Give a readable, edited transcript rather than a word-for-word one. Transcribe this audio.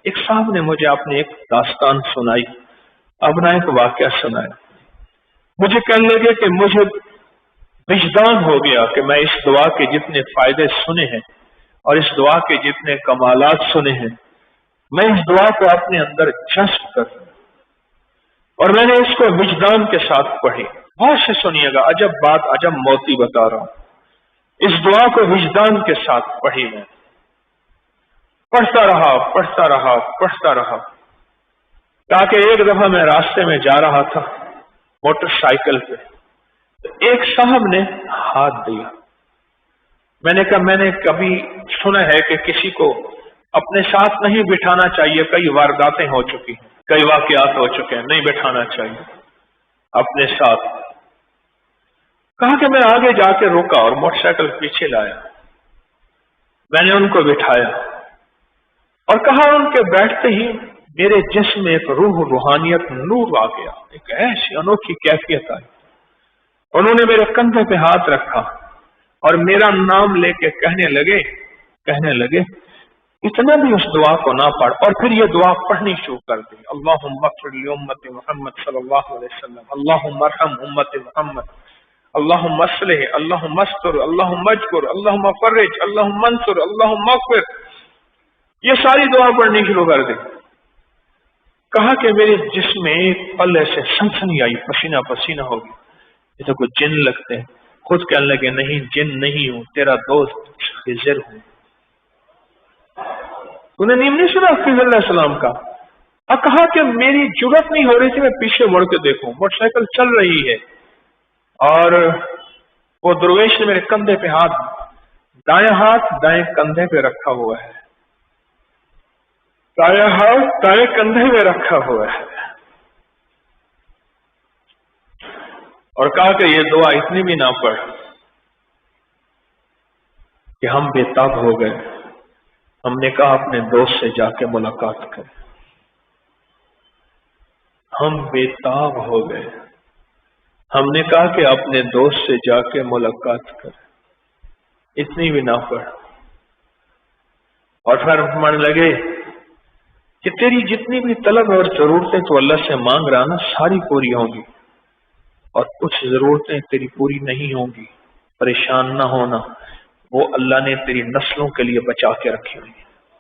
ایک صاحب نے مجھے اپنی ایک داستان سنائی، اپنا ایک واقعہ سنایا. مجھے کہنے لگے کہ مجھے وجدان ہو گیا کہ میں اس دعا کے جتنے فائدے سنے ہیں اور اس دعا کے جتنے کمالات سنے ہیں، میں اس دعا کو اپنے اندر جذب کروں. اور میں نے اس کو وجدان کے ساتھ پڑھی. بہت سے سنیے گا، عجب بات، عجب موتی بتا رہا ہوں. اس دعا کو وجدان کے ساتھ پڑھی میں، پڑھتا رہا تاکہ ایک دفعہ میں راستے میں جا رہا تھا موٹر سائیکل پہ، تو ایک صاحب نے ہاتھ دیا. میں نے کہا میں نے کبھی سنا ہے کہ کسی کو اپنے ساتھ نہیں بٹھانا چاہیے، کئی وارداتیں ہو چکی ہیں، کئی واقعات ہو چکے ہیں، نہیں بٹھانا چاہیے اپنے ساتھ. کہا کہ میں آگے جا کے روکا اور موٹر سائیکل پیچھے لایا. میں نے ان کو بٹھایا اور کہا ان کے بیٹھتے ہی میرے جسم میں ایک روحانیت نور آ گیا، ایک ایسی انوکھی کیفیت آئی. انہوں نے میرے کندھے پہ ہاتھ رکھا اور میرا نام لے کے کہنے لگے اتنا بھی اس دعا کو نہ پڑھ، اور پھر یہ دعا پڑھنی شروع کر دی. اللہم اغفر لامت محمد صلی اللہ علیہ وسلم، اللہم ارحم امت محمد، اللہم اصلح، اللہم استر، اللہم اجبر، اللہم فرج، اللہم انصر، اللہم اغفر. یہ ساری دعا پڑھنی شروع کر دی. کہا کہ میرے جسم میں ایک پل ایسے سنسنی آئی، پسینہ پسینہ ہو گیا. یہ تو کچھ جن لگتے ہیں. خود کہنے لگے نہیں جن نہیں ہوں، تیرا دوست خضر ہوں. انہیں نیم نہیں سنا خضر علیہ السلام کا؟ اب کہا کہ میری جرت نہیں ہو رہی تھی میں پیچھے مڑ کے دیکھوں، موٹر سائیکل چل رہی ہے اور وہ درویش نے میرے کندھے پہ دائیں ہاتھ دائیں کندھے پہ رکھا ہوا ہے، دائیں ہاتھ دائیں کندھے پہ رکھا ہوا ہے، اور کہا کہ یہ دعا اتنی بھی نہ پڑھ کہ ہم بے تاب ہو گئے. ہم نے کہا اپنے دوست سے جا کے ملاقات کریں. ہم بے تاب ہو گئے. ہم نے کہا کہ اپنے دوست سے جا کے ملاقات کریں. اتنی بھی نہ پڑھ. اور پھر من لگے کہ تیری جتنی بھی طلب اور ضرورتیں تو اللہ سے مانگ رہا نا، ساری پوری ہوں گی، اور کچھ ضرورتیں تیری پوری نہیں ہوں گی. پریشان نہ ہونا، وہ اللہ نے تیری نسلوں کے لیے بچا کے رکھی ہوئی.